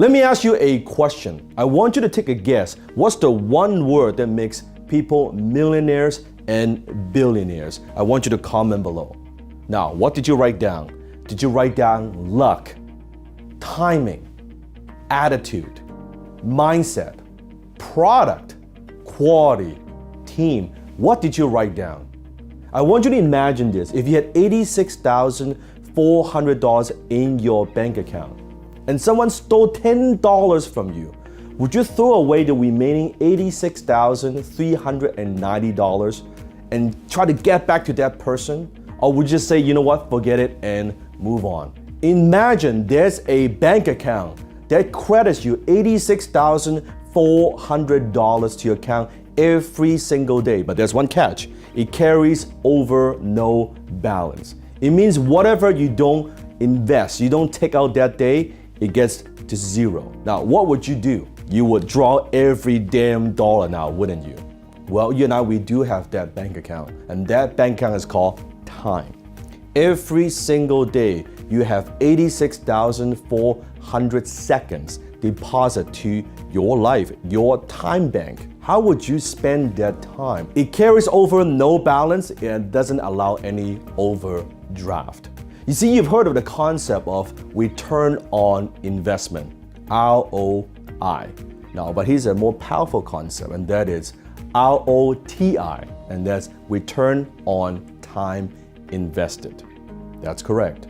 Let me ask you a question. I want you to take a guess. What's the one word that makes people millionaires and billionaires? I want you to comment below. Now, what did you write down? Did you write down luck, timing, attitude, mindset, product, quality, team? What did you write down? I want you to imagine this. If you had $86,400 in your bank account and someone stole $10 from you, would you throw away the remaining $86,390 and try to get back to that person? Or would you say, you know what, forget it and move on? Imagine there's a bank account that credits you $86,400 to your account every single day. But there's one catch. It carries over no balance. It means whatever you don't invest, you don't take out that day, it gets to zero. Now, what would you do? You would draw every damn dollar now, wouldn't you? Well, you and I, we do have that bank account, and that bank account is called time. Every single day, you have 86,400 seconds deposit to your life, your time bank. How would you spend that time? It carries over no balance and doesn't allow any overdraft. You see, you've heard of the concept of return on investment, ROI. Now, but here's a more powerful concept, and that is ROTI, and that's return on time invested. That's correct.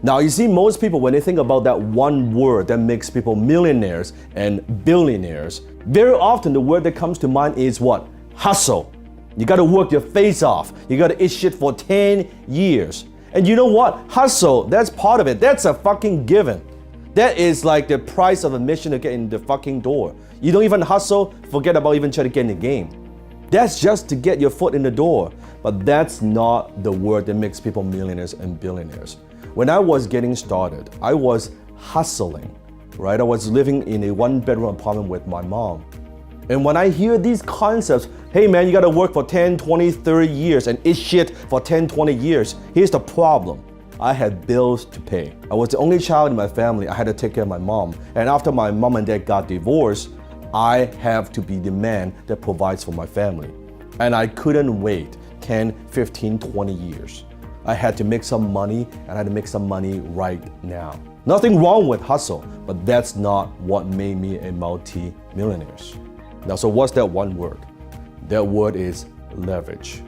Now, you see, most people, when they think about that one word that makes people millionaires and billionaires, very often the word that comes to mind is what? Hustle. You gotta work your face off. You gotta eat shit for 10 years. And you know what? Hustle, that's part of it. That's a fucking given. That is like the price of admission to get in the fucking door. You don't even hustle, forget about even trying to get in the game. That's just to get your foot in the door. But that's not the word that makes people millionaires and billionaires. When I was getting started, I was hustling, right? I was living in a one-bedroom apartment with my mom. And when I hear these concepts, hey man, you gotta work for 10, 20, 30 years and eat shit for 10, 20 years. Here's the problem. I had bills to pay. I was the only child in my family. I had to take care of my mom. And after my mom and dad got divorced, I have to be the man that provides for my family. And I couldn't wait 10, 15, 20 years. I had to make some money, and I had to make some money right now. Nothing wrong with hustle, but that's not what made me a multi-millionaire. Now, so what's that one word? That word is leverage.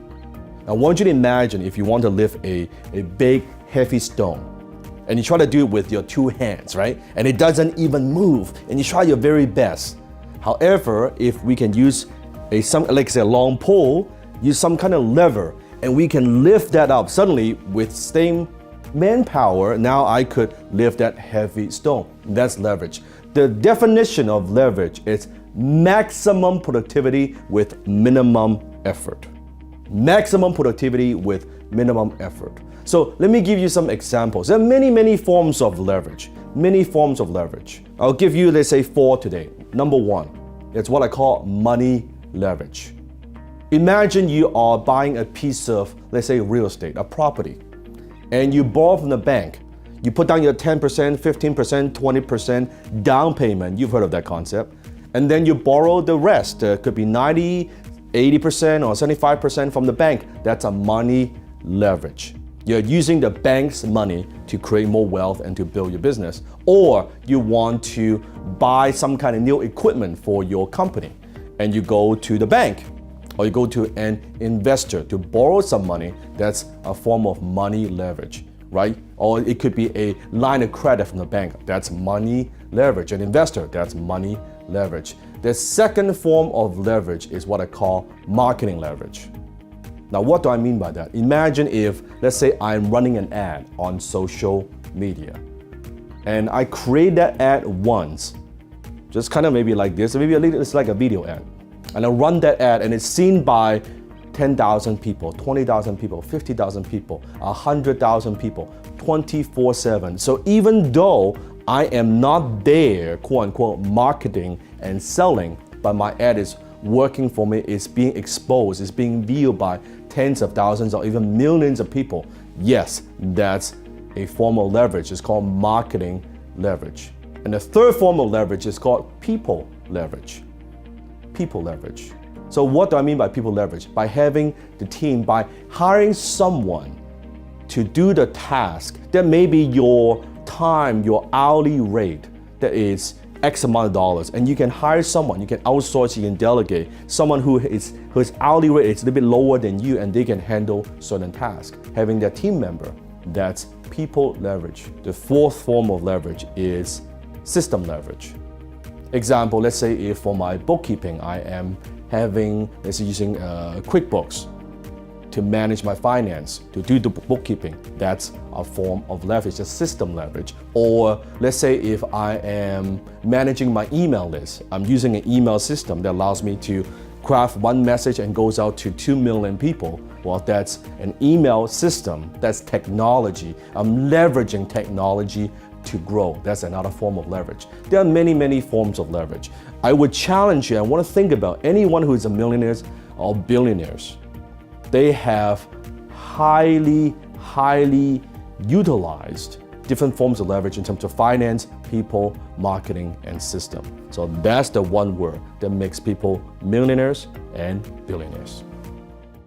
I want you to imagine if you want to lift a big, heavy stone, and you try to do it with your two hands, right? And it doesn't even move, and you try your very best. However, if we can use a long pole, use some kind of lever, and we can lift that up. Suddenly, with same manpower, now I could lift that heavy stone. That's leverage. The definition of leverage is maximum productivity with minimum effort. Maximum productivity with minimum effort. So let me give you some examples. There are many, many forms of leverage. Many forms of leverage. I'll give you, let's say, 4 today. Number 1, it's what I call money leverage. Imagine you are buying a piece of, let's say, real estate, a property, and you borrow from the bank. You put down your 10%, 15%, 20% down payment. You've heard of that concept. And then you borrow the rest. Could be 90, 80% or 75% from the bank. That's a money leverage. You're using the bank's money to create more wealth and to build your business. Or you want to buy some kind of new equipment for your company, and you go to the bank, or you go to an investor to borrow some money. That's a form of money leverage, right? Or it could be a line of credit from the bank. That's money leverage. An investor, that's money leverage. The second form of leverage is what I call marketing leverage. Now, what do I mean by that? Imagine if, let's say, I'm running an ad on social media, and I create that ad once, just kind of maybe like this, maybe it's like a video ad. And I run that ad, and it's seen by 10,000 people, 20,000 people, 50,000 people, 100,000 people, 24/7. So even though I am not there, quote unquote, marketing and selling, but my ad is working for me, it's being exposed, it's being viewed by tens of thousands or even millions of people. Yes, that's a form of leverage. It's called marketing leverage. And the third form of leverage is called people leverage. People leverage. So what do I mean by people leverage? By having the team, by hiring someone to do the task that may be your time, your hourly rate, that is X amount of dollars, and you can hire someone, you can outsource, you can delegate, someone whose hourly rate is a little bit lower than you, and they can handle certain tasks. Having that team member, that's people leverage. The fourth form of leverage is system leverage. Example, let's say if for my bookkeeping, I am using QuickBooks to manage my finance, to do the bookkeeping. That's a form of leverage, a system leverage. Or let's say if I am managing my email list, I'm using an email system that allows me to craft one message and goes out to 2 million people. Well, that's an email system, that's technology. I'm leveraging technology to grow. That's another form of leverage. There are many, many forms of leverage. I would challenge you, I want to think about anyone who is a millionaire or billionaires. They have highly utilized different forms of leverage in terms of finance, people, marketing, and system. So that's the one word that makes people millionaires and billionaires.